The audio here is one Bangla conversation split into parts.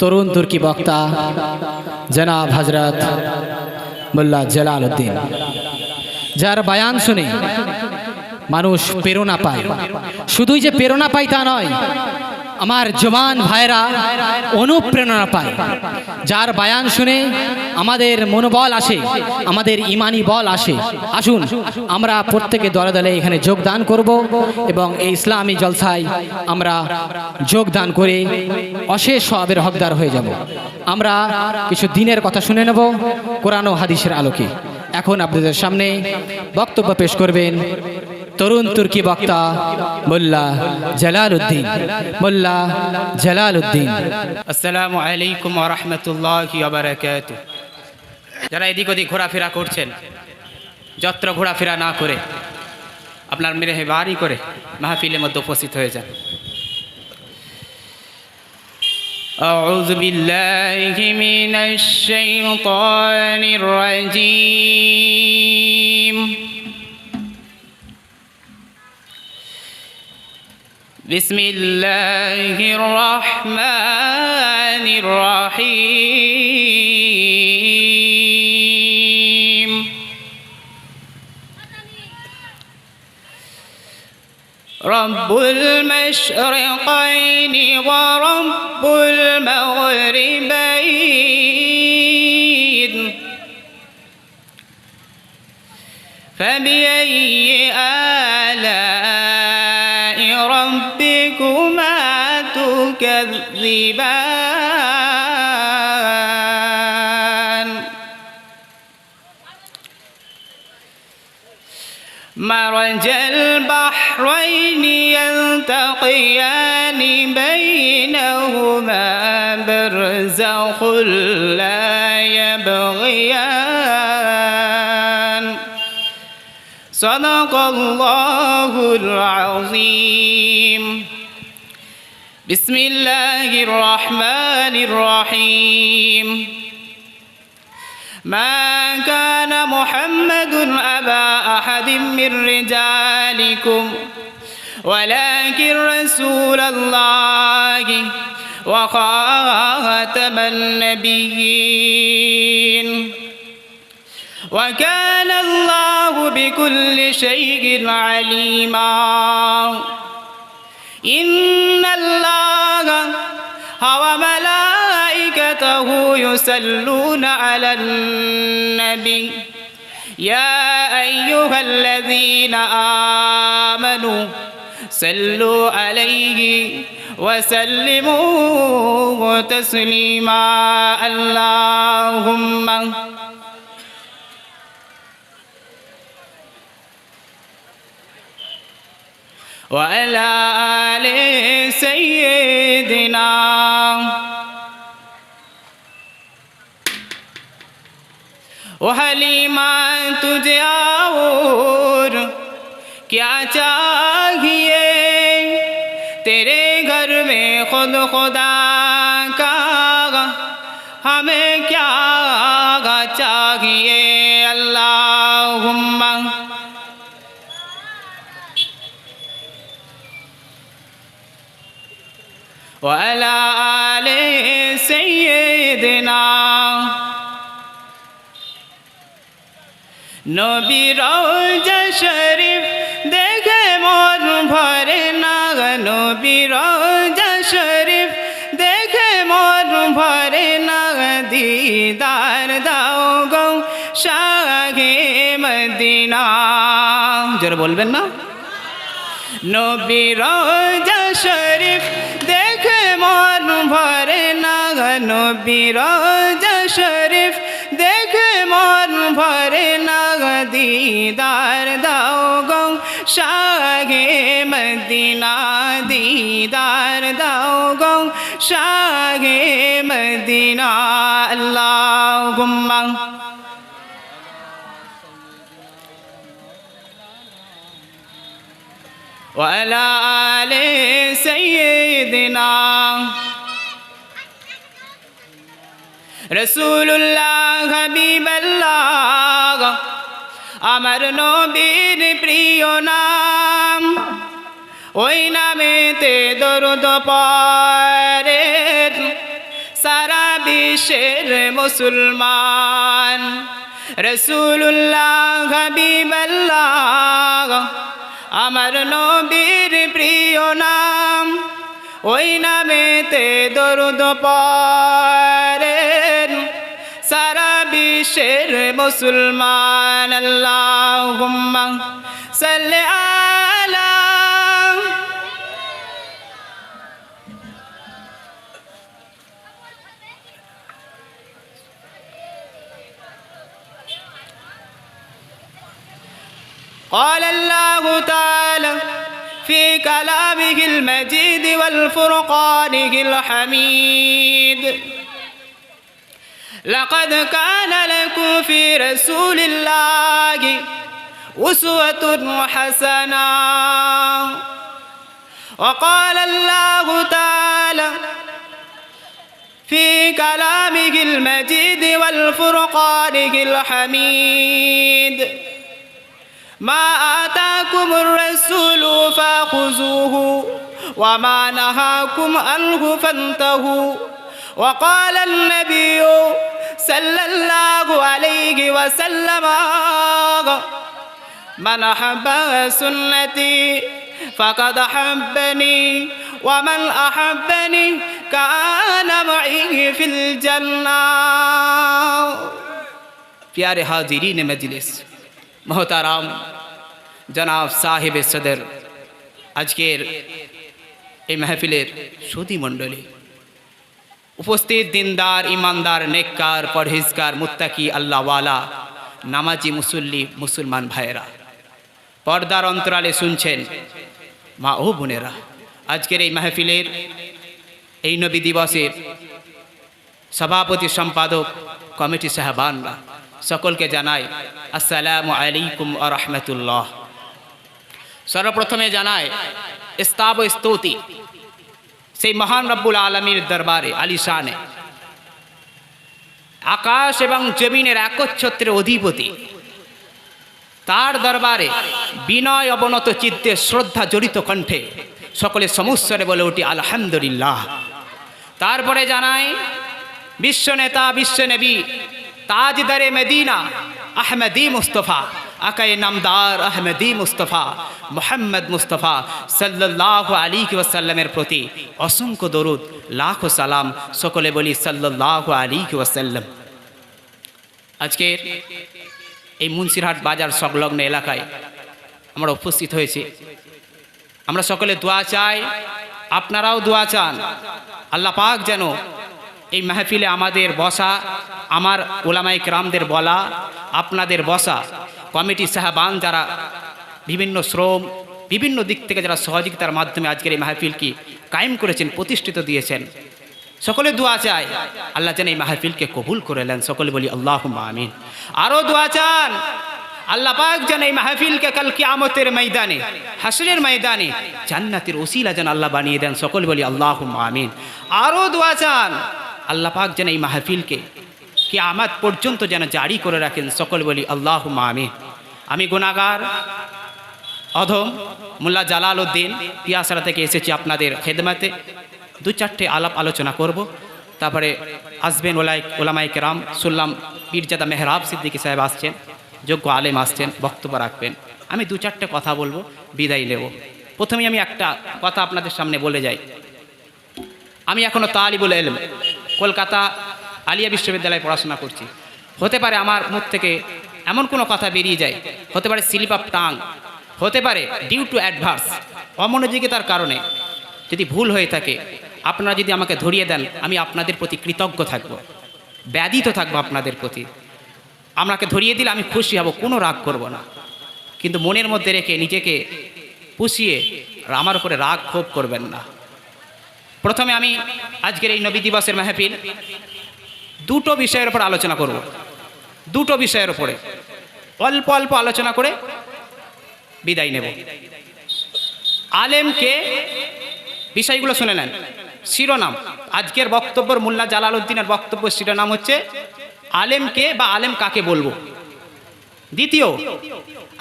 তরুণ তুর্কি বক্তা জনাব হজরত মোল্লা জালালউদ্দিন, যার বয়ান শুনে মানুষ প্রেরণা পায়। শুধুই যে প্রেরণা পায় তা নয়, আমার জওয়ান ভাইরা অনুপ্রেরণা পায়। যার বয়ান শুনে আমাদের মনোবল আসে, আমাদের ইমানি বল আসে। আসুন আমরা প্রত্যেকে দলে দলে এখানে যোগদান করব এবং এই ইসলামী জলসায় আমরা যোগদান করে অশেষ সওয়াবের হকদার হয়ে যাব। আমরা কিছু দিনের কথা শুনে নেব কোরআন ও হাদিসের আলোকে। এখন আপনাদের সামনে বক্তব্য পেশ করবেন তরুণ তুর্কি বক্তা মোল্লা জালালউদ্দিন। মোল্লা জালালউদ্দিন। আসসালামু আলাইকুম ওয়া রাহমাতুল্লাহি ওয়া বারাকাতুহু। যারা এদিক ওদিক ঘোরাফেরা করছেন, যত্র ঘোরাফেরা না করে আপনার মেহেরবানি করে মাহফিলের মধ্যে উপস্থিত হয়ে যান। আউযু বিল্লাহি মিনাশ শাইতানির রাজীম। বিসমিল্লাহির রহমানির রহিম। রব্বুল মাশরিকাইনি ওয়া রব্বুল মাগরিবাইন ফাবিআইয়ি আলা'i রাব্বিকুমা তুকাযযিবান। মারাজাল বাহরাইনি ইয়ালতাকিয়ানি বাইনাহুমা বারযাখুল লা ইয়াবগিয়ান। সাদাকাল্লাহুল আযীম। বিসমিল্লাহির রহমানির রহিম। মা কানা মুহাম্মাদুন আবা আহাদিম মির রিজালিকুম ওয়ালাকিন রাসূলুল্লাহি ওয়া খাতামান নাবিয়্যিন ওয়া কানা আল্লাহু বিকুল্লি শাইইন আলীমা। ইন্নাল্লাহা ওয়া মালাইকাতাহু ইউসাল্লুনা আলান নবী ইয়া আইয়ুহাল্লাযীনা আমানু সাল্লু আলাইহি ওয়া সাল্লিমু তাসলিমা। আল্লাহুম্মা وعلى آل سيدنا وحلیمہ تجھے اور کیا چاہیے، تیرے گھر میں خود خدا کا ہمیں کیا چاہیے۔ اللہم وعلى آل سيدنا নবী রওজা শরীফ দেখে মন ভরে না, নবী রওজা শরীফ দেখে মন ভরে না, দিদার দাও গো শাহে মদিনা। জোরে বলবেন না? নবী রওজা শরীফ দেখে মন ভরে না, নবী রওজা শরীফ দেখে মন ভরে না, দিদার দাও গো শাহে মদিনা, দিদার দাও গো শাহে মদিনা। আল্লাহুম্মা وعلى آل سيدنا রসুল্লাহ হাবিবাল্লাহ আমার নবীর প্রিয় নাম, ওই নামেতে দরুদ পড়ে সারা বিশ্বের মুসলমান রসুল্লাহ হাবিবাল্লাহ আমার নবীর প্রিয় নাম ওই নামেতে দরুদ পড়েন সারা বিশ্বের মুসলমান আল্লাহুম্মা সাল্লি আলা قال الله تعالى في كلامه المجيد والفرقانه الحميد لقد كان لكم في رسول الله أسوة حسنة وقال الله تعالى في كلامه المجيد والفرقانه الحميد ما آتاكم الرسول فخذوه وما نهاكم عنه فانتهوا وقال النبي صلى الله عليه وسلم من أحب سنتي فقد أحبني ومن أحبني كان معي في الجنة प्यारे हाजिरीन मजलिस मोहताराम जनाब साहिब सदर আজকের এই মাহফিলের সুধী মণ্ডলী উপস্থিত দিনদার ইমানদার নেককার পরহেজগার মুত্তাকি আল্লাহওয়ালা নামাজি মুসল্লি মুসলমান ভাইয়েরা পর্দার অন্তরালে শুনছেন মা ও বোনেরা আজকের এই মাহফিলের এই নবী দিবসের সভাপতি সম্পাদক কমিটি সাহেবানরা সকলকে জানাই আসসালামু আলাইকুম ওয়া রাহমাতুল্লাহ। সর্বপ্রথমে জানাই ইস্তাব ও স্তুতি সেই মহান রব্বুল আলমীর দরবারে আলিশানে আকাশ এবং জমিনের একচ্ছত্রের অধিপতি তার দরবারে বিনয় অবনত চিত্তে শ্রদ্ধা জড়িত কণ্ঠে সকলে সমস্বরে বলে উঠি আলহামদুলিল্লাহ। তারপরে জানাই বিশ্বনেতা বিশ্বনবী তাজদারে মদিনা আহমদি মুস্তফা আকায়ে নামদার আহমদি মুস্তফা মোহাম্মদ মুস্তফা সাল্লাল্লাহু আলাইহি ওয়াসাল্লামের প্রতি অসংখ্য দরুদ লাখো সালাম সকলে বলি সাল্লাল্লাহু আলাইহি ওয়াসাল্লাম। আজকের এই মুন্সিরহাট বাজার সংলগ্ন এলাকায় আমরা উপস্থিত হয়েছি। আমরা সকলে দোয়া চাই, আপনারাও দোয়া চান আল্লাহ পাক যেন এই মাহফিলে আমাদের বসা, আমার ওলামায়ে কেরামদের বলা, আপনাদের বসা, কমিটি সাহেবান যারা বিভিন্ন শ্রম বিভিন্ন দিক থেকে যারা সহযোগিতার মাধ্যমে আজকের এই মাহফিলকে কায়েম করেছেন, প্রতিষ্ঠিত দিয়েছেন, সকলে দোয়া চাই আল্লাহ যেন এই মাহফিলকে কবুল করে নেন, সকলে বলি আল্লাহুম্মা আমিন। আরও দোয়া চান আল্লাহ পাক যেন এই মাহফিলকে কাল কিয়ামতের ময়দানে হাসরের ময়দানে জান্নাতের ওসিলা যেন আল্লাহ বানিয়ে দেন, সকলে বলি আল্লাহুম্মা আমিন। আরও দোয়া চান আল্লাহ পাক যেন এই মাহফিলকে কিয়ামত পর্যন্ত যেন জারি করে রাখেন, সকল বলি আল্লাহুম্মা আমিন। আমি গুনাহগার অধম মোল্লা জালাল উদ্দিন পিয়াসারা থেকে এসেছি আপনাদের খেদমতে। দু চারটে আলোচনা করব, তারপরে আসবেন ওলামায়ে কেরাম। শুনলাম পীরজাদা মেহরাব সিদ্দিকী সাহেব আসছেন, যোগ্য আলেম আসছেন, বক্তব্য রাখবেন। আমি দু চারটে কথা বলবো, বিদায় নেব। প্রথমেই আমি একটা কথা আপনাদের সামনে বলে যাই। আমি এখনও তালিবুল ইলম কলকাতা আলিয়া বিশ্ববিদ্যালয়ে পড়াশোনা করছি। হতে পারে আমার মুখ থেকে এমন কোনো কথা বেরিয়ে যায়, হতে পারে স্লিপ অফ টাং, হতে পারে ডিউ টু অ্যাডভার্স, অমনোযোগিতার কারণে যদি ভুল হয়ে থাকে আপনারা যদি আমাকে ধরিয়ে দেন, আমি আপনাদের প্রতি কৃতজ্ঞ থাকব, ব্যথিত থাকবো আপনাদের প্রতি। আমাকে ধরিয়ে দিলে আমি খুশি হব, কোনো রাগ করব না, কিন্তু মনের মধ্যে রেখে নিজেকে পুষিয়ে আমার উপরে রাগ ক্ষোভ করবেন না। প্রথমে আমি আজকের এই নবী দিবসের মাহফিল দুটো বিষয়ের উপর আলোচনা করব, দুটো বিষয়ের উপরে অল্প অল্প আলোচনা করে বিদায় নেব। আলেমকে বিষয়গুলো শুনে নেন। শিরোনাম আজকের বক্তব্যের মোল্লা জালালউদ্দিনের বক্তব্য শিরোনাম হচ্ছে আলেমকে বা আলেম কাকে বলবো। দ্বিতীয়,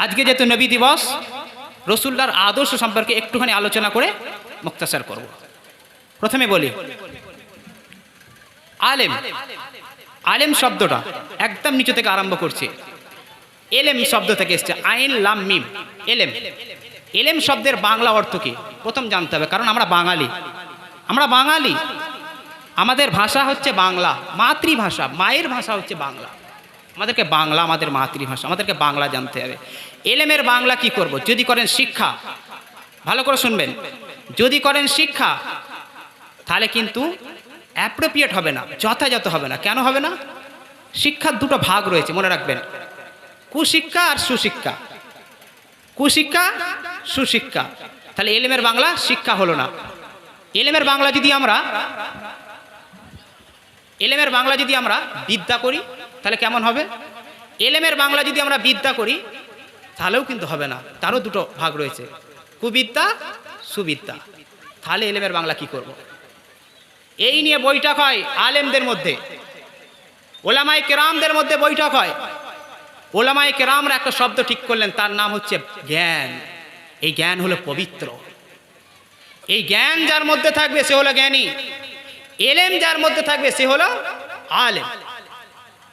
আজকে যেহেতু নবী দিবস, রসুল্লাহর আদর্শ সম্পর্কে একটুখানি আলোচনা করে মুক্তাসার করব। প্রথমে বলি আলেম, আলেম শব্দটা একদম নিচু থেকে আরম্ভ করছে। এলেম শব্দ থেকে এসছে, আইন লাম মিম, এলেম। এলেম শব্দের বাংলা অর্থ কি প্রথম জানতে হবে, কারণ আমরা বাঙালি। আমরা বাঙালি, আমাদের ভাষা হচ্ছে বাংলা, মাতৃভাষা, মায়ের ভাষা হচ্ছে বাংলা। আমাদেরকে বাংলা আমাদের মাতৃভাষা, আমাদেরকে বাংলা জানতে হবে। এলেমের বাংলা কি করব? যদি করেন শিক্ষা, ভালো করে শুনবেন, যদি করেন শিক্ষা তাহলে কিন্তু অ্যাপ্রোপ্রিয়েট হবে না, যথাযথ হবে না। কেন হবে না? শিক্ষার দুটো ভাগ রয়েছে, মনে রাখবেন, কুশিক্ষা আর সুশিক্ষা। কুশিক্ষা, সুশিক্ষা। তাহলে এলেমের বাংলা শিক্ষা হলো না। এলেমের বাংলা যদি আমরা বিদ্যা করি তাহলে কেমন হবে? এলেমের বাংলা যদি আমরা বিদ্যা করি তাহলেও কিন্তু হবে না, তারও দুটো ভাগ রয়েছে, কুবিদ্যা, সুবিদ্যা। তাহলে এলেমের বাংলা কি করব? এই নিয়ে বৈঠক হয় আলেমদের মধ্যে, ওলামায়ে কেরামদের মধ্যে বৈঠক হয়। ওলামায়ে কেরামরা একটা শব্দ ঠিক করলেন, তার নাম হচ্ছে জ্ঞান। এই জ্ঞান হলো পবিত্র। এই জ্ঞান যার মধ্যে থাকবে সে হলো জ্ঞানী, এলেম যার মধ্যে থাকবে সে হলো আলেম।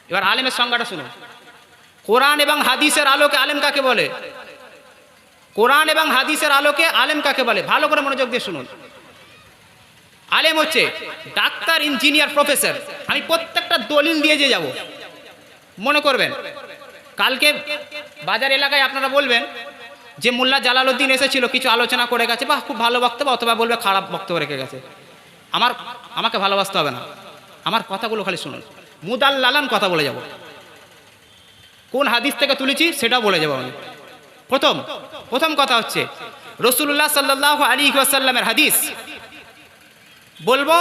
এবার আলেমের সংজ্ঞাটা শুনুন। কোরআন এবং হাদিসের আলোকে আলেম কাকে বলে? কোরআন এবং হাদিসের আলোকে আলেম কাকে বলে? ভালো করে মনোযোগ দিয়ে শুনুন। আলেম হচ্ছে ডাক্তার, ইঞ্জিনিয়ার, প্রফেসর। আমি প্রত্যেকটা দলিল দিয়ে যে যাব, মনে করবেন কালকে বাজার এলাকায় আপনারা বলবেন যে মোল্লা জালালউদ্দিন এসেছিল, কিছু আলোচনা করে গেছে, বা খুব ভালো বক্তব্য, অথবা বলবে খারাপ বক্তব্য রেখে গেছে। আমাকে ভালোবাসতে হবে না, আমার কথাগুলো খালি শুনুন। মুদাল্লালান কথা বলে যাব, কোন হাদিস থেকে তুলেছি সেটাও বলে যাব আমি। প্রথম কথা হচ্ছে রাসূলুল্লাহ সাল্লাল্লাহু আলাইহি ওয়াসাল্লামের হাদিস বলবো,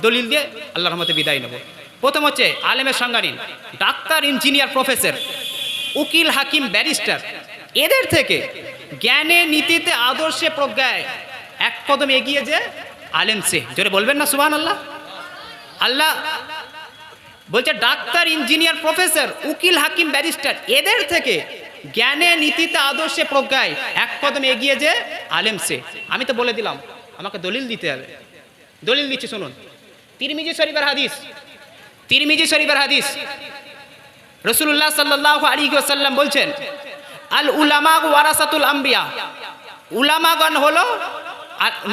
দলিল দিয়ে আল্লাহর রহমতে বিদায় নেব। প্রথম হচ্ছে আলেমের সংজ্ঞা নিন। ডাক্তার, ইঞ্জিনিয়ার, প্রফেসর, উকিল, হাকিম, ব্যারিস্টার, এদের থেকে জ্ঞানে, নীতিতে, আদর্শে, প্রজ্ঞায় এক কদম এগিয়ে যে আলেম সে। জোরে বলবেন না সুবহানাল্লাহ? আল্লাহ বলছে ডাক্তার, ইঞ্জিনিয়ার, প্রফেসর, উকিল, হাকিম, ব্যারিস্টার, এদের থেকে জ্ঞানে, নীতিতে, আদর্শে, প্রজ্ঞায় এক কদম এগিয়ে যে আলেম সে। আমি তো বলে দিলাম, আমাকে দলিল দিতে হবে। দলিল দিচ্ছি শুনুন। তিরমিজি শরীফের হাদিস রাসূলুল্লাহ সাল্লাল্লাহু আলাইহি ওয়াসাল্লাম বলছেন, আল উলামা ওয়ারাসাতুল আম্বিয়া। উলামাগণ হলো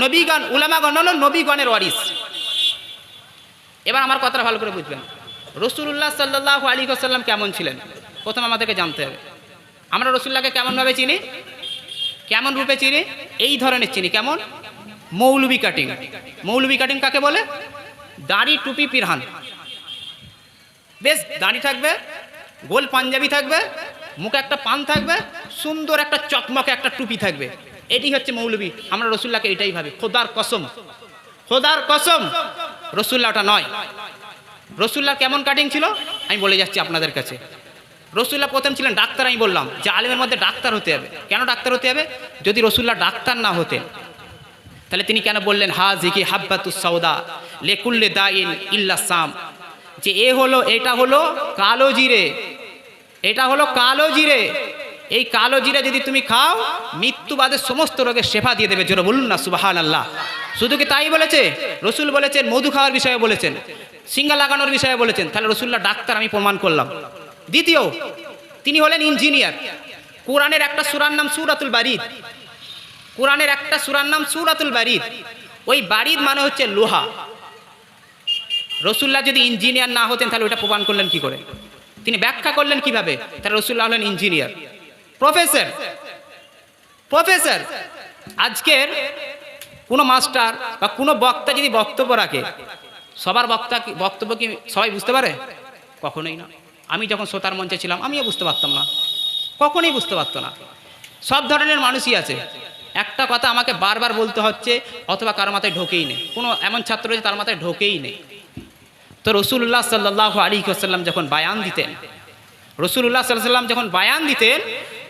নবীগণ, উলামাগণ হলো নবীগণের ওয়ারিস। এবার আমার কথাটা ভালো করে বুঝবেন। রাসূলুল্লাহ সাল্লাল্লাহু আলাইহি ওয়াসাল্লাম কেমন ছিলেন প্রথম আমাদেরকে জানতে হবে। আমরা রাসূলুল্লাহকে কেমনভাবে চিনি, কেমন রূপে চিনি? এই ধরনের চিনি। কেমন? মৌলবি কাটিং। মৌলবি কাটিং কাকে বলে? দাড়ি, টুপি, পিরহান, বেশ দাড়ি থাকবে, গোল পাঞ্জাবি থাকবে, মুখে একটা পান থাকবে, সুন্দর একটা চকমকে একটা টুপি থাকবে। এটি হচ্ছে মৌলবি। আমরা রাসূলুল্লাহকে এটাই ভাবি। খোদার কসম রাসূলুল্লাহ ওটা নয়। রাসূলুল্লাহ কেমন কাটিং ছিল আমি বলে যাচ্ছি আপনাদের কাছে। রাসূলুল্লাহ প্রথম ছিলেন ডাক্তার। আমি বললাম যে আলেমের মধ্যে ডাক্তার হতে হবে। কেন ডাক্তার হতে হবে? যদি রাসূলুল্লাহ ডাক্তার না হতেন তাহলে তিনি কেন বললেন হাযিহি হাব্বাতুস সাউদা লিকুল্লি দাইন ইল্লা সাম, যে এটা হলো কালো জিরে, এটা হলো কালো জিরে। এই কালো জিরে যদি তুমি খাও মৃত্যুবাদের সমস্ত রোগের শেফা দিয়ে দেবে। জোরে বলুন না সুবহানাল্লাহ। শুধু কি তাই বলেছে? রাসূল বলেছেন মধু খাওয়ার বিষয়ে বলেছেন, সিঙ্গা লাগানোর বিষয়ে বলেছেন। তাহলে রাসূলুল্লাহ ডাক্তার, আমি প্রমাণ করলাম। দ্বিতীয়, তিনি হলেন ইঞ্জিনিয়ার। কোরআনের একটা সূরার নাম সূরাতুল বারিদ। কোরআনের একটা সূরার নাম সূরাতুল বারিদ। ওই বারিদ মানে হচ্ছে লোহা। রাসূলুল্লাহ যদি ইঞ্জিনিয়ার না হতেন তাহলে ওটা প্রমাণ করলেন কি করে? তিনি ব্যাখ্যা করলেন কিভাবে? তাহলে রাসূলুল্লাহ হলেন ইঞ্জিনিয়ার। প্রফেসর আজকের কোনো মাস্টার বা কোনো বক্তা যদি বক্তব্য রাখে, সবার বক্তব্য কি সবাই বুঝতে পারে? কখনোই না। আমি যখন শ্রোতার মঞ্চে ছিলাম আমিও বুঝতে পারতাম না, কখনোই বুঝতে পারতো না। সব ধরনের মানুষই আছে। একটা কথা আমাকে বারবার বলতে হচ্ছে, অথবা কারো মাথায় ঢোকেই নেই। কোনো এমন ছাত্র যে তার মাথায় ঢোকেই নেই। তো রাসূলুল্লাহ সাল্লাল্লাহু আলাইহি ওয়াসাল্লাম যখন বায়ান দিতেন,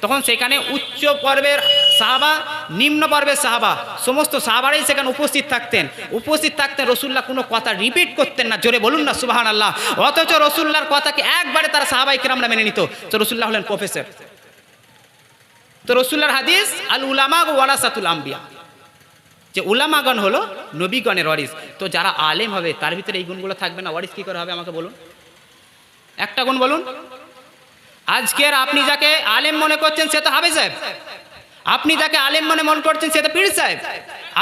তখন সেখানে উচ্চ পর্বের সাহাবা, নিম্ন পর্বের সাহাবা, সমস্ত সাহাবারাই সেখানে উপস্থিত থাকতেন। রাসূলুল্লাহ কোনো কথা রিপিট করতেন না। জোরে বলুন না সুবহানাল্লাহ। অথচ রাসূলুল্লাহর কথাকে একবারে তারা সাহাবায়ে কেরামরা মেনে নিত। তো রাসূলুল্লাহ হলেন প্রফেসর। তো রাসূলুল্লাহর হাদিস আল উলামা ওয়ারাসাতুল আম্বিয়া। যে উলামাগণ হলো নবীগণের ওয়ারিস। তো যারা আলেম হবে তার ভিতরে এই গুণগুলো থাকবে না, ওয়ারিস কী করে হবে আমাকে বলুন, একটা গুণ বলুন। আজকের আপনি যাকে আলেম মনে করছেন সে তো হাফেজ সাহেব, আপনি যাকে আলেম মনে করছেন সে তো পীর সাহেব,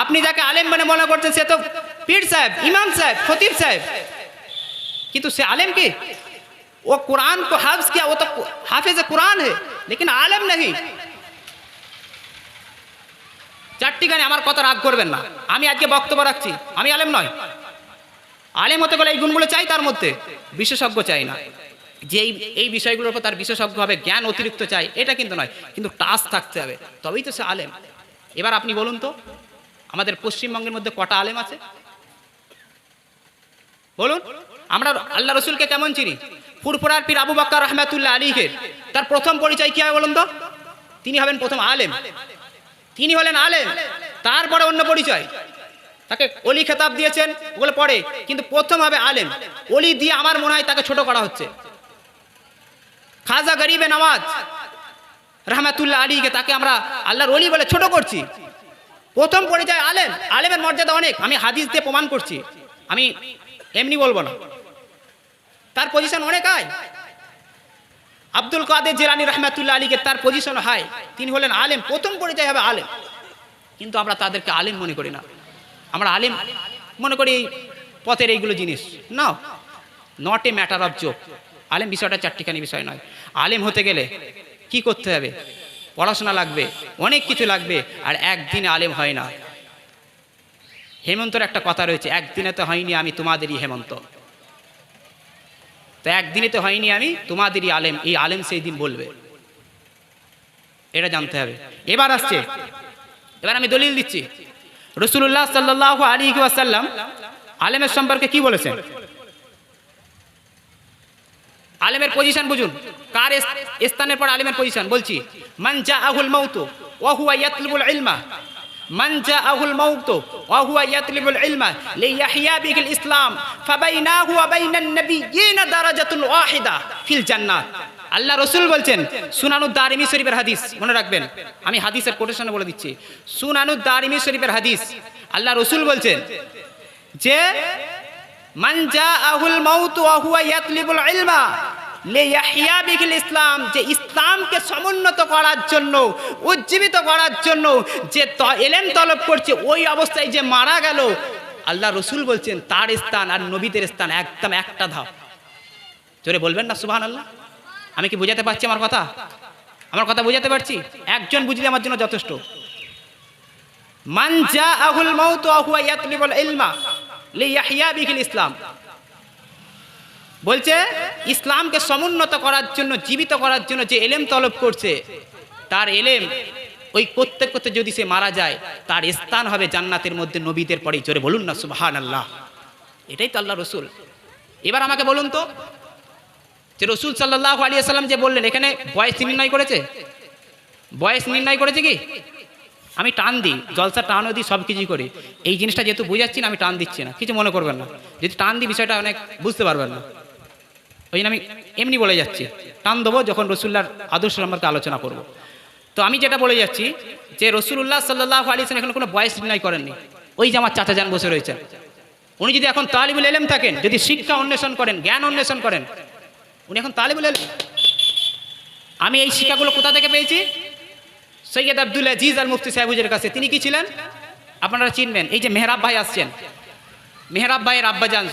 আপনি যাকে আলেম মনে করছেন সে তো পীর সাহেব, ইমাম সাহেব, খতিব সাহেব, কিন্তু से आलिम की वो कुरान को हाफ्ज किया, वो तो हाफिज कुरान है लेकिन आलिम नहीं। চারটি গানে আমার কথা রাগ করবেন না, আমি আজকে বক্তব্য রাখছি, আমি আলেম নয়। আলেম হতে গেলে এই গুণগুলো চাই, তার মধ্যে বিশেষজ্ঞ চাই না, যে এই বিষয়গুলোর উপর তার বিশেষজ্ঞ হবে, জ্ঞান অতিরিক্ত চাই এটা কিন্তু নয়, কিন্তু টাচ থাকতে হবে, তবেই তো সে আলেম। এবার আপনি বলুন তো আমাদের পশ্চিমবঙ্গের মধ্যে কটা আলেম আছে বলুন। আমরা আল্লাহ রসুলকে কেমন চিনি? ফুরফুরার পীর আবু বকর রহমাতুল্লাহ আলাইহি, তার প্রথম পরিচয় কি হবে বলুন তো? তিনি হবেন প্রথম আলেম, তিনি হলেন আলেম, তারপরে অন্য পরিচয়। তাকে অলি খেতাব দিয়েছেন ওগুলো পড়ে, কিন্তু প্রথম হবে আলেম। অলি দিয়ে আমার মনে হয় তাকে ছোট করা হচ্ছে। খাজা গরিবে নওয়াজ রহমাতুল্লাহ আলাইহি, তাকে আমরা আল্লাহর অলি বলে ছোট করছি। প্রথম পরিচয় আলেম, আলেমের মর্যাদা অনেক, আমি হাদিস দিয়ে প্রমাণ করছি, আমি এমনি বলবো না, তার পজিশন অনেক হাই। আব্দুল কাদের জিলানী রহমাতুল্লাহ আলাইহি, তার পজিশন হাই, তিনি হলেন আলেম, প্রথম পরিচয় হবে আলেম। কিন্তু আমরা তাদেরকে আলেম মনে করি না, আমরা আলেম মনে করি পথের এইগুলো জিনিস। না, not a matter of joke. আলেম বিষয়টা চারটিখানি বিষয় নয়। আলেম হতে গেলে কি করতে হবে? পড়াশোনা লাগবে, অনেক কিছু লাগবে, আর একদিনে আলেম হয় না। হেমন্তর একটা কথা রয়েছে, একদিনে তো হয়নি আমি তোমাদেরই হেমন্ত, তো একদিনে তো হয়নি আমি তোমাদেরই আলেম, এই আলেম সেই দিন বলবে, এটা জানতে হবে। এবার আসছে, এবার আমি দলিল দিচ্ছি। রাসূলুল্লাহ সাল্লাল্লাহু আলাইহি ওয়াসাল্লাম আলেমের সম্পর্কে কি বলেছেন? আলেমের পজিশন বুঝুন, কার স্থানের পর আলেমের পজিশন বলছি। মান জাআহুল মাউতু ওয়া হুয়া ইয়াতলুবুল ইলমা, মান জাআহুল মাউতু ওয়া হুয়া ইয়াতলুবুল ইলমা লিয়াহইয়া বিহিল ইসলাম ফাবাইনাহু ওয়া বাইনান নাবিয়্যিনা দারাজাতুল ওয়াহিদা ফিল জান্নাত। আল্লাহ রসুল বলছেন, সুনানুদ দারিমি শরীফের হাদিস, মনে রাখবেন, আমি হাদিসের কোটেশনে বলে দিচ্ছি। সুনানুদ দারিমি শরীফের হাদিস, আল্লাহ রসুল বলছেন যে মান জাআহুল মাউতু ওয়া হুয়া ইয়াতলুবুল ইলমা লিয়াহইয়া বিহিল ইসলাম, যে ইসলামকে সমুন্নত করার জন্য, উজ্জীবিত করার জন্য যে ইলম তলব করছে, ওই অবস্থায় যে মারা গেল, আল্লাহ রসুল বলছেন তার স্থান আর নবীদের স্থান একদম একটা ধাপ। জোরে বলবেন না সুবহানাল্লাহ? আমি কি বুঝাতে পারছি আমার কথা? আমার কথা বুঝাতে পারছি? একজন বুঝলে আমার জন্য যথেষ্ট। মান জাআহুল মাউতু ওয়া হুয়া ইয়াতলুবুল ইলমা লিয়াহইয়া বিহিল ইসলাম, বলছে ইসলামকে সমুন্নত করার জন্য, জীবিত করার জন্য যে এলেম তলব করছে, তার এলেম ওই করতে করতে যদি সে মারা যায়, তার স্থান হবে জান্নাতের মধ্যে নবীদের পরে। জোরে বলুন না সুবহানাল্লাহ? এটাই তো আল্লাহ রসুল। এবার আমাকে বলুন তো, যে রসুল সাল্লাল্লাহু আলাইহি ওয়াসাল্লাম যে বললেন, এখানে বয়স নির্ণয় করেছে? বয়স নির্ণয় করেছে কি? আমি টান দিই, জলসা টানও দিই, সব কিছুই করি। এই জিনিসটা যেহেতু বুঝাচ্ছি না, আমি টান দিচ্ছি না, কিছু মনে করবেন না। যদি টান দিই বিষয়টা অনেক বুঝতে পারবেন না, ওই জন্য আমি এমনি বলে যাচ্ছি। টান দেবো যখন রসুল্লাহর আদর্শ সম্পর্কে আলোচনা করব। তো আমি যেটা বলে যাচ্ছি যে রাসূলুল্লাহ সাল্লাল্লাহু আলাইহি ওয়াসাল্লাম এখানে কোনো বয়স নির্ণয় করেননি। ওই যে আমার চাচা যান বসে রয়েছেন, উনি যদি এখন তালিবুল ইলম থাকেন, যদি শিক্ষা অন্বেষণ করেন, জ্ঞান অন্বেষণ করেন, উনি এখন তালিবুল ইলম। আমি এই শিক্ষাগুলো কোথা থেকে পেয়েছি? সৈয়দ আব্দুল আজিজ আল মুফতি সাহেবের কাছে। তিনি কি ছিলেন আপনারা চিনবেন, এই যে মেহরাব ভাই আসছেন, মেহরাব ভাইয়ের আব্বাজান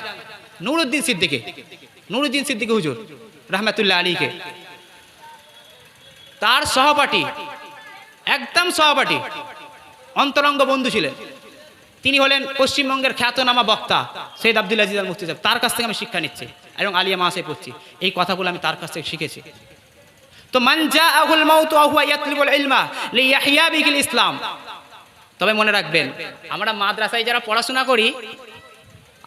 নুরউদ্দিন সিদ্দিকী, নুরউদ্দিন সিদ্দিকী হুজুর রহমাতুল্লাহ আলাইহি, তার সহপাঠী, একদম সহপাঠী, অন্তরঙ্গ বন্ধু ছিলেন। তিনি হলেন পশ্চিমবঙ্গের খ্যাতনামা বক্তা সৈয়দ আব্দুল আজিজ আল মুফতি সাহেব। তার কাছ থেকে আমি শিক্ষা নিচ্ছি এবং আলিয়া মাসে পড়ছি। এই কথাগুলো আমি তার কাছ থেকে শিখেছি। তো মান জাআহুল মাউতু ওয়া হুয়া ইয়াতলুবুল ইলমা লিয়াহইয়া বিহিল ইসলাম। তবে মনে রাখবেন, আমরা মাদ্রাসায় যারা পড়াশোনা করি,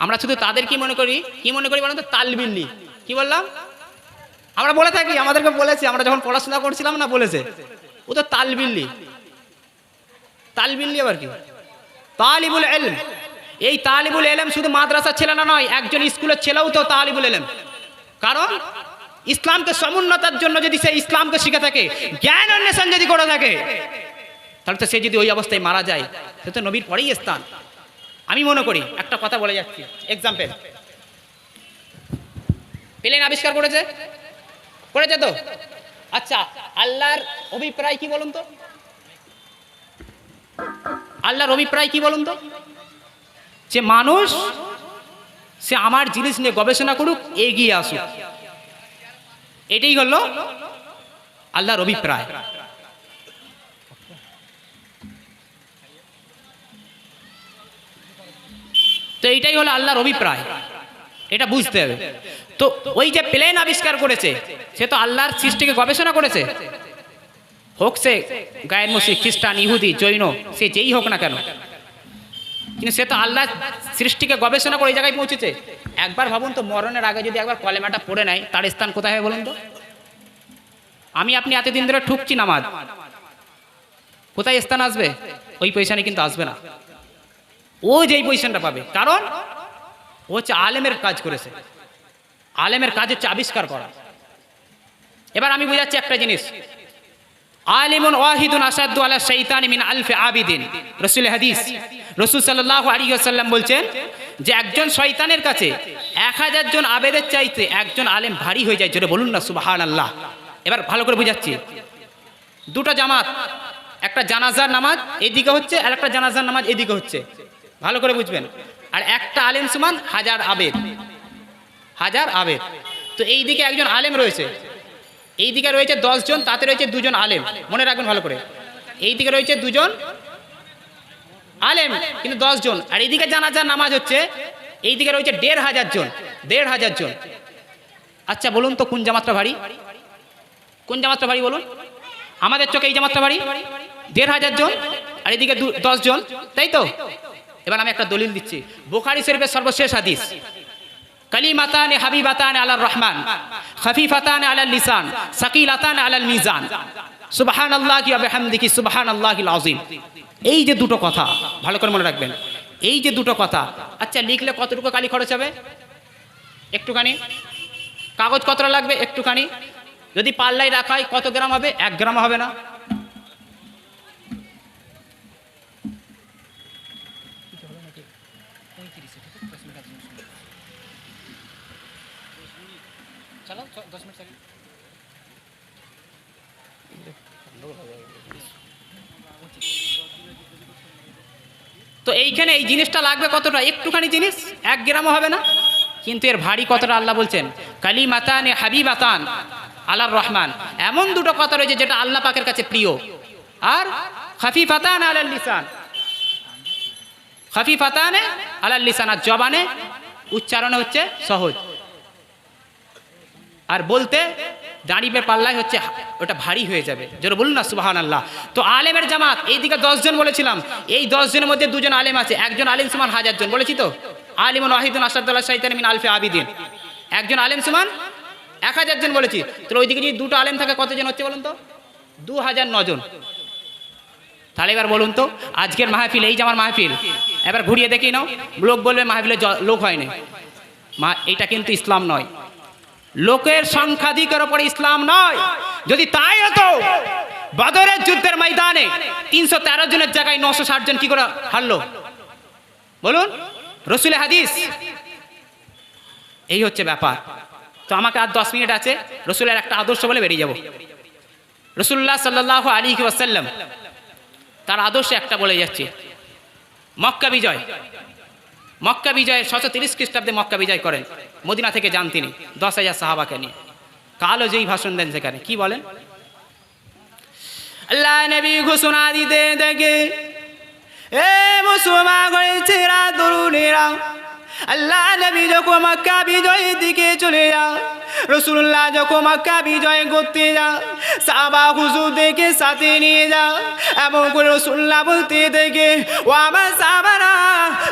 আমরা শুধু তাদের কি মনে করি? কি মনে করি বলেন তো? তালবিল্লি। কি বললাম? আমরা বলে থাকি, আমাদেরকে বলেছে, আমরা যখন পড়াশোনা করছিলাম না, বলেছে ও তো তালবিল্লি। তালবিল্লি আবার কি? তালিবুল ইলম। এই তালিবুল ইলম শুধু মাদ্রাসার ছেলে না নয়, একজন স্কুলের ছেলেও তো তালিবুল ইলম। কারণ ইসলামকে সমুন্নতার জন্য যদি সে ইসলামকে শিখে থাকে, জ্ঞান অন্বেষণ যদি করে থাকে, তাহলে তো সে যদি ওই অবস্থায় মারা যায়, সে তো নবীর পরেই স্থান। আমি মনে করি একটা কথা বলে যাচ্ছি, এক্সাম্পল, প্লেন আবিষ্কার করেছে তো, আচ্ছা আল্লাহর অভিপ্রায় কি বলুন তো? আল্লাহর অভিপ্রায় কি বলুন তো? যে মানুষ সে আমার জিনিস নিয়ে গবেষণা করুক, এগিয়ে আসুক, এটাই হলো আল্লাহর অভিপ্রায়। তো এইটাই হলো আল্লাহর অভিপ্রায়, এটা বুঝতে হবে। তো ওই যে প্লেন আবিষ্কার করেছে সে তো আল্লাহর সৃষ্টিকে গবেষণা করেছে, হোক সে গায়ের মসজিদ, খ্রিস্টান, ইহুদি, জৈন, সে যেই হোক না কেন, কিন্তু সে তো আল্লাহ সৃষ্টিকে গবেষণা করে এই জায়গায় পৌঁছেছে। একবার ভাবুন তো, মরণের আগে যদি একবার কলেমাটা পড়ে নেয়, তার স্থান কোথায় হবে বলুন তো? আমি আপনি এতদিন ধরে ঠুকছি নামাজ, কোথায় স্থান আসবে? ওই পজিশনে কিন্তু আসবে না, ও যেই পজিশনটা পাবে, কারণ ও হচ্ছে আলেমের কাজ করেছে। আলেমের কাজ হচ্ছে আবিষ্কার করা। এবার আমি বুঝাচ্ছি একটা জিনিস, আলিমুন ওয়াহিদুন আসাদু আলা শাইতানি মিন আলফি আবিদিন, রাসূল হাদিস, রাসূল সাল্লাল্লাহু আলাইহি ওয়াসাল্লাম বলছেন যে একজন শয়তানের কাছে 1000 জন আবেদের চাইতে একজন আলেম ভারী হয়ে যায়। জোরে বলুন না সুবহানাল্লাহ। এবার ভালো করে বুঝাচ্ছি, দুটো জামাত, একটা জানাজার নামাজ এদিকে হচ্ছে আর একটা জানাজার নামাজ এদিকে হচ্ছে, ভালো করে বুঝবেন। আর একটা আলেম সমান 1000 আবেদ, 1000 আবেদ। তো এই দিকে একজন আলেম রয়েছে, এই দিকে রয়েছে 10 জন, তাতে রয়েছে 2 জন আলেম, মনে রাখবেন ভালো করে। এই দিকে রয়েছে 2 জন আলেম কিন্তু 10 জন। আর এইদিকে জানাজার নামাজ হচ্ছে, এই দিকে রয়েছে 1500 জন, 1500 জন। আচ্ছা বলুন তো কোন জামাতটা ভারী? কোন জামাতটা ভারী বলুন? আমাদের চোখে এই জামাতটা ভারী, 1500 জন, আর এদিকে 10 জন, তাই তো? এবার আমি একটা দলিল দিচ্ছি, বুখারী শরীফের সর্বশেষ হাদিস, কালিমাতানে হাবিবাতানে আলার রহমান, খফিফাতানে আলাল লিসান, সাকিলাতানে আলাল মিজান, সুবহানাল্লাহি ওয়া বিহামদিহি সুবহানাল্লাহিল আযীম। এই যে দুটো কথা ভালো করে মনে রাখবেন, এই যে দুটো কথা। আচ্ছা লিখলে কতটুকু কালি খরচ হবে? একটুখানি। কাগজ কতটা লাগবে? একটুখানি। যদি পাল্লাই রাখা হয় কত গ্রাম হবে? 1 গ্রাম হবে না। তো এইখানে এই জিনিসটা লাগবে কতটা? একটুখানি জিনিস, 1 গ্রামও হবে না। কিন্তু এর ভারী কতটা আল্লাহ বলছেন, কালিমাতানে হাবিবাতান আলার রহমান, এমন দুটো কথা রয়েছে যেটা আল্লাহ পাকের কাছে প্রিয়। আর খফিফাতান আলাল লিসান, খফিফাতানে আলাল লিসান, আর জবানে উচ্চারণে হচ্ছে সহজ, আর বলতে দাঁড়িয়ে পাল্লায় হচ্ছে ওটা ভারী হয়ে যাবে। যেটা বলুন না সুবহানাল্লাহ। তো আলেমের জামাত এইদিকে 10 জন বলেছিলাম, এই 10 জনের মধ্যে 2 জন আলেম আছে, একজন আলেম সমান 1000 জন বলেছি তো। আলিমুন ওয়াহিদুন আসাদুল্লাহ শাইতানি মিন আলফি আবিদিন, একজন আলেম সমান 1000 জন বলেছি। তো ওইদিকে যদি 2টো আলেম থাকে কতজন হচ্ছে বলুন তো? 2009 জন। তাহলে এবার বলুন তো, আজকের মাহফিল, এই যে আমার মাহফিল, এবার ঘুরিয়ে দেখি নাও, লোক বলবে মাহফিলে লোক হয়নি। এটা কিন্তু ইসলাম নয়, লোকের সংখ্যাধিকের ওপরে ইসলাম নয়। যদি তাই হতো, বদরের যুদ্ধের ময়দানে 313 জনের জায়গায় 960 জন কি করে হারলো বলুন? রাসূলের হাদিস। এই হচ্ছে ব্যাপার। তো আমাকে আর 10 মিনিট আছে, রাসূলের একটা আদর্শ বলে বেরিয়ে যাব। রাসূলুল্লাহ সাল্লাল্লাহু আলাইহি ওয়াসাল্লাম তার আদর্শ একটা বলে যাচ্ছে, মক্কা বিজয়। মক্কা বিজয় 630 খ্রিস্টাব্দে মক্কা বিজয় করেন, মদিনা থেকে যান তিনি 10,000 সাহাবাকে নিয়ে। কালো যেই ভাষণ দেন সেখানে কি বলেন? আল্লাহ নবী ঘোষণা দিতে দেখে, এ মুসলমান গণেরা তরুণেরা, আল্লাহ নবী যখন মক্কা বিজয়ের দিকে চলে যান, রাসূলুল্লাহ যখন মক্কা বিজয় করতে যান, সাহাবা হুজুরদেরকে সাথে নিয়ে যান, এবং করে রাসূলুল্লাহ বলতে দেখে, ও আমার সাহাবারা,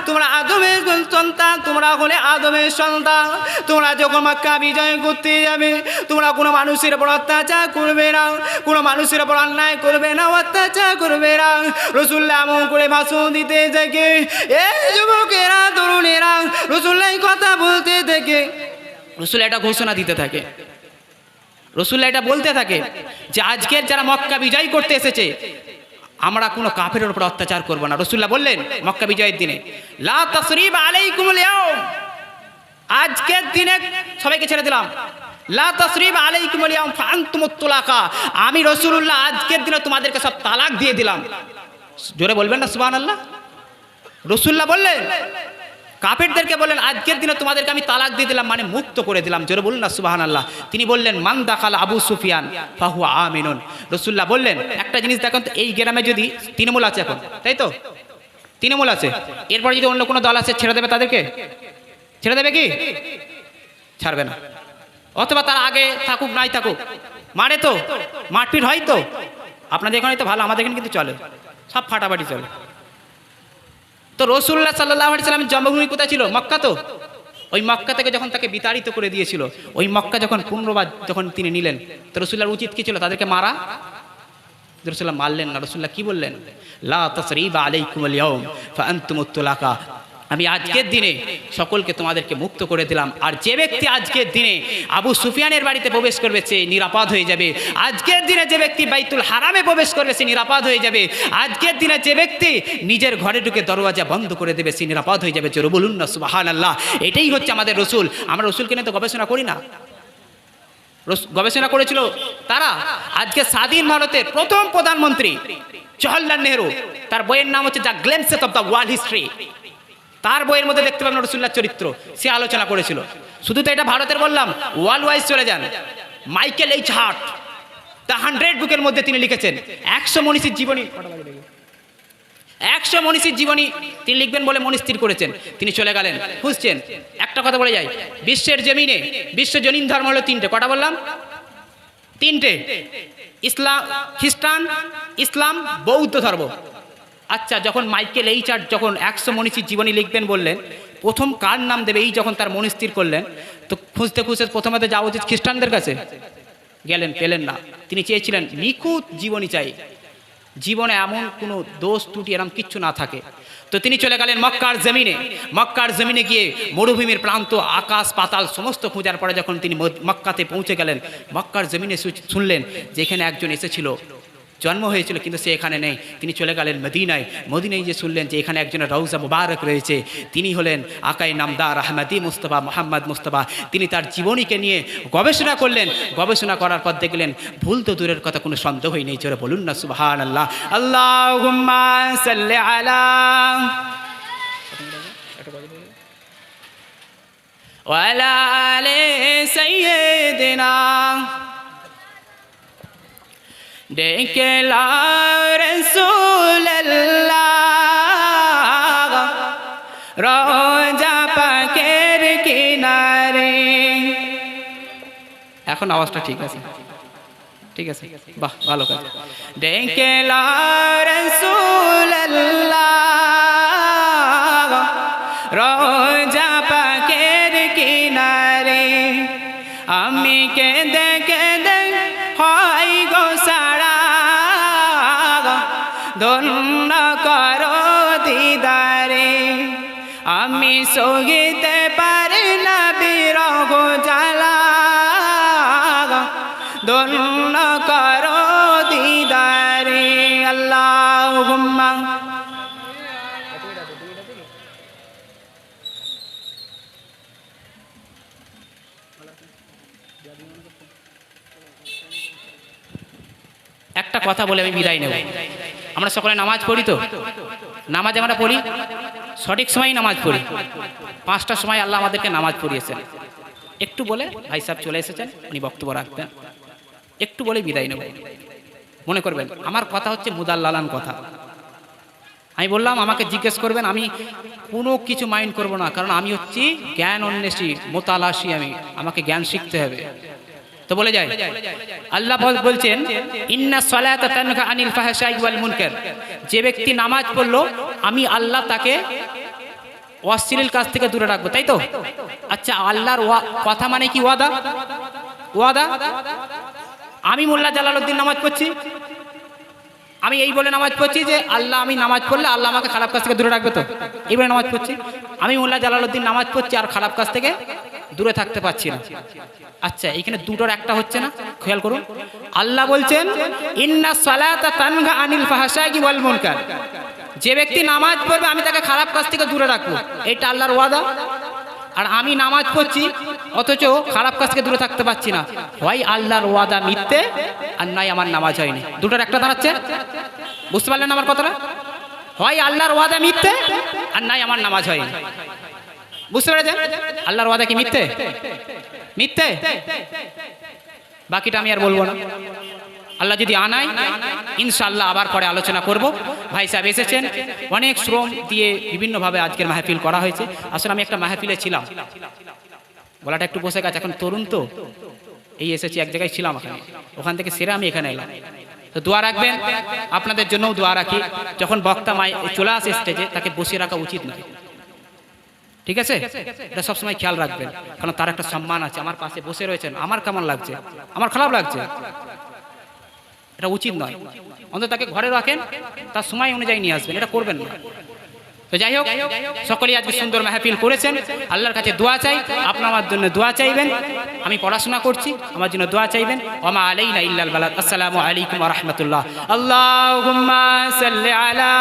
তোমরা আদমের সন্তান, তোমরা হলে আদমের সন্তান, তোমরা যখন মক্কা বিজয় করতে যাবে, তোমরা কোনো মানুষের উপর অত্যাচার করবে না, কোনো মানুষের উপর অন্যায় করবে না, অত্যাচার করবে না। রাসূলুল্লাহ এমন করে ভাষণ দিতে দেখে, এই যুবকেরা তরুণেরা, রাসূলুল্লাহ কথা বলতে দেখে, রাসূল এটা ঘোষণা দিতে থাকে, রাসূল এটা বলতে থাকে যে আজকের যারা মক্কা বিজয় করতে এসেছে, আমরা কোনো কাফেরের উপর অত্যাচার করব না। রাসূলুল্লাহ বললেন মক্কা বিজয়ের দিনে, লা তাসরিবা আলাইকুমুল ইয়াউম, আজকের দিনে সবাইকে ছেড়ে দিলাম। লা তাসরিবা আলাইকুমুল ইয়াউম ফাআনতুমুত তুলাকা, আমি রাসূলুল্লাহ আজকের দিনে তোমাদেরকে সব তালাক দিয়ে দিলাম। জোরে বলবেন না সুবহানাল্লাহ। রাসূলুল্লাহ বললেন, কাফেরদেরকে বললেন আজকের দিনে তোমাদেরকে আমি তালাক দিয়ে দিলাম, মানে মুক্ত করে দিলাম। জোরে বলুন না সুবহানাল্লাহ। তিনি বললেন মান দাখাল আবু সুফিয়ান ফাহুয়া আমিনুন। রাসূলুল্লাহ বললেন একটা জিনিস দেখুন তো, এই গ্রামে যদি তৃণমূল আছে এখন, তাই তো তৃণমূল আছে, এরপর যদি অন্য কোনো দল আছে ছেড়ে দেবে তাদেরকে? ছেড়ে দেবে কি? ছাড়বে না। অথবা তার আগে থাকুক নাই থাকুক, মারে তো, মারপিট হয় তো। আপনাদের এখানে তো ভালো, আমাদের এখানে কিন্তু চলে, সব ফাটাফাটি চলে। তো রাসূলুল্লাহ সাল্লাল্লাহু আলাইহি সাল্লামের জন্মভূমি কোথায় ছিল? মক্কা। তো ওই মক্কা থেকে যখন তাকে বিতাড়িত করে দিয়েছিল, ওই মক্কা যখন পুনর্বার যখন তিনি নিলেন, তো রাসূলুল্লাহর উচিত কি ছিল? তাদেরকে মারা। রাসূলুল্লাহ মারলেন না। রাসূলুল্লাহ কি বললেন? লা তাসরিবা আলাইকুমুল ইয়াউম ফাআনতুমুত তুলাকা, আমি আজকের দিনে সকলকে তোমাদেরকে মুক্ত করে দিলাম। আর যে ব্যক্তি আজকের দিনে আবু সুফিয়ানের বাড়িতে প্রবেশ করবে সে নিরাপদ হয়ে যাবে। আজকের দিনে যে ব্যক্তি বাইতুল হারামে প্রবেশ করবে সে নিরাপদ হয়ে যাবে। আজকের দিনে যে ব্যক্তি নিজের ঘরে ঢুকে দরওয়াজা বন্ধ করে দেবে সে নিরাপদ হয়ে যাবে। জোরে বলুন না সুবহানাল্লাহ। এটাই হচ্ছে আমাদের রাসূল। আমরা রাসূলকে নিয়ে তো গবেষণা করি না, গবেষণা করেছিল তারা। আজকে স্বাধীন ভারতের প্রথম প্রধানমন্ত্রী জওহরলাল নেহরু, তার বইয়ের নাম হচ্ছে the glimpses of the world history. তার বইয়ের মধ্যে দেখতে পাবেন রাসূলুল্লাহর চরিত্র, সে আলোচনা করেছিল। শুধু তো এটা ভারতের বললাম, ওয়ার্ল্ড ওয়াইজ চলে যান। মাইকেল এইচ হার্ট দ্য 100 বুকের মধ্যে তিনি লিখেছেন 100 মনীষীর জীবনী, 100 মনীষীর জীবনী তিনি লিখবেন বলে মনস্থির করেছেন। তিনি চলে গেলেন, খুঁজছেন। একটা কথা বলে যাই, বিশ্বের জমিনে বিশ্বজনীন ধর্ম হলো 3টে। কটা বললাম? 3টে। ইসলাম, খ্রিস্টান, ইসলাম, বৌদ্ধ ধর্ম। আচ্ছা, যখন মাইকেল এইচ হার্ট যখন 100 মনীষীর জীবনী লিখবেন বললেন, প্রথম কার নাম দেবে এই যখন তার মনস্থির করলেন, তো খুঁজতে খুঁজতে প্রথমে তো যাওয়া উচিত খ্রিস্টানদের কাছে। গেলেন, পেলেন না। তিনি চেয়েছিলেন নিখুঁত জীবনী চাই, জীবনে এমন কোনো দোষ ত্রুটি এরকম কিচ্ছু না থাকে। তো তিনি চলে গেলেন মক্কার জমিনে। মক্কার জমিনে গিয়ে মরুভূমির প্রান্ত, আকাশ পাতাল সমস্ত খোঁজার পরে যখন তিনি মক্কাতে পৌঁছে গেলেন, মক্কার জমিনে শুনলেন যে এখানে একজন এসেছিল, জন্ম হয়েছিল, কিন্তু সে এখানে নেই। তিনি চলে গেলেন মদিনায়। মদিনায় যে শুনলেন যে এখানে একজনের রওজা মুবারক রয়েছে, তিনি হলেন আকাই নামদার আহমদী মুস্তফা মোহাম্মদ মুস্তফা। তিনি তার জীবনীকে নিয়ে গবেষণা করলেন। গবেষণা করার পর দেখলেন ভুল তো দূরের কথা, কোনো সন্দেহই নেই। জোরে বলুন না সুবহানাল্লাহ। আল্লাহুম্মা সাল্লি আলা ওয়া আলা আলি সাইয়্যিদিনা ডেকে লাও রাসূলুল্লাহ রওজা পাকের কিনারে। এখন আওয়াজটা ঠিক আছে? ঠিক আছে, বাহ, ভালো কাজ। ডেকে লাও রাসূলুল্লাহ রওজা পাকের কিনারে, আমি কেঁদে কেঁদে হয় গো সারা, ধন্য করো দিদারে। আমি সহিতে পারি না বিরহ জ্বালা, ধন্য করো দিদারে। আল্লাহুম্মা একটা কথা বলে আমি বিদায় নেব। আমরা সকলে নামাজ পড়ি, তো নামাজ আমরা পড়ি, সঠিক সময় নামাজ পড়ি। 5টার সময় আল্লাহ আমাদেরকে নামাজ পড়িয়েছেন। একটু বলে ভাই সাহেব চলে এসেছেন, উনি বক্তব্য রাখবেন, একটু বলে বিদায় নেব। মনে করবেন আমার কথা হচ্ছে মুদাল্লালান কথা। আমি বললাম আমাকে জিজ্ঞেস করবেন, আমি কোনো কিছু মাইন্ড করব না, কারণ আমি হচ্ছি জ্ঞান অন্বেষী, মোতালাশী। আমাকে জ্ঞান শিখতে হবে। তো বলে যায় আল্লাহ বলছেন ইন্না সালাতা তানহা আনিল ফাহশাই ওয়াল মুনকার, যে ব্যক্তি নামাজ পড়লো আমি আল্লাহ তাকে অশ্লীল কাজ থেকে দূরে রাখবো, তাই তো? আচ্ছা, আল্লাহর কথা মানে কি? ওয়াদা। ওয়াদা। আমি মোল্লা জালালউদ্দিন নামাজ পড়ছি, আমি এই বলে নামাজ পড়ছি যে আল্লাহ, আমি নামাজ পড়লে আল্লাহ আমাকে খারাপ কাজ থেকে দূরে রাখবে, তো এই বলে নামাজ পড়ছি। আমি মোল্লা জালালউদ্দিন নামাজ পড়ছি আর খারাপ কাজ থেকে দূরে থাকতে পারছি না। আচ্ছা, এখানে দুটোর একটা হচ্ছে না, খেয়াল করুন। আল্লাহ বলছেন ইন্না সালাতা তানহা আনিল ফাহশাই ওয়াল মুনকার, যে ব্যক্তি নামাজ পড়বে আমি তাকে খারাপ কাজ থেকে দূরে রাখবো, এটা আল্লাহর ওয়াদা। আর আমি নামাজ পড়ছি অথচ খারাপ কাজ থেকে দূরে থাকতে পারছি না, হয় আল্লাহর ওয়াদা মিথ্যে আর নাই আমার নামাজ হয়নি। দুটোর একটা দাঁড়াচ্ছে, বুঝতে পারলেন আমার কথাটা? হয় আল্লাহর ওয়াদা মিথ্যে আর নাই আমার নামাজ হয়নি। বুঝতে পেরেছেন? আল্লাহর ওয়াদা কি মিথ্যে? মিথ্যে। বাকিটা আমি আর বলবো না। আল্লাহ যদি আনায় ইনশাআল্লাহ আবার পরে আলোচনা করব। ভাই সাহেব এসেছেন, অনেক শ্রম দিয়ে বিভিন্নভাবে আজকের মাহফিল করা হয়েছে। আসলে আমি একটা মাহফিলে ছিলাম, গলাটা একটু বসে গেছে, এখন তরুণ তো এই এসেছি, এক জায়গায় ছিলাম ওখান থেকে সেরে আমি এখানে এলাম। তো দোয়া রাখবেন, আপনাদের জন্যও দোয়া রাখি। যখন বক্তা চলে আসে স্টেজে তাকে বসিয়ে রাখা উচিত নয়, ঠিক আছে? এটা সবসময় খেয়াল রাখবেন, কারণ তার একটা সম্মান আছে। আমার পাশে বসে রয়েছেন, আমার কেমন লাগছে? আমার খারাপ লাগছে, এটা উচিত নয়। অন্তত তাকে ঘরে রাখেন, তার সময় অনুযায়ী নিয়ে আসবেন, এটা করবেন না। তো যাই হোক, সকলেই আজকে সুন্দর মাহফিল করেছেন। আল্লাহর কাছে দোয়া চাই, আপনার আমার জন্য দোয়া চাইবেন। আমি পড়াশোনা করছি, আমার জন্য দোয়া চাইবেন। ওমা আলাইনা ইল্লাল বালাগ। আসসালামু আলাইকুম ওয়া রাহমাতুল্লাহ। আল্লাহুম্মা সাল্লি আলা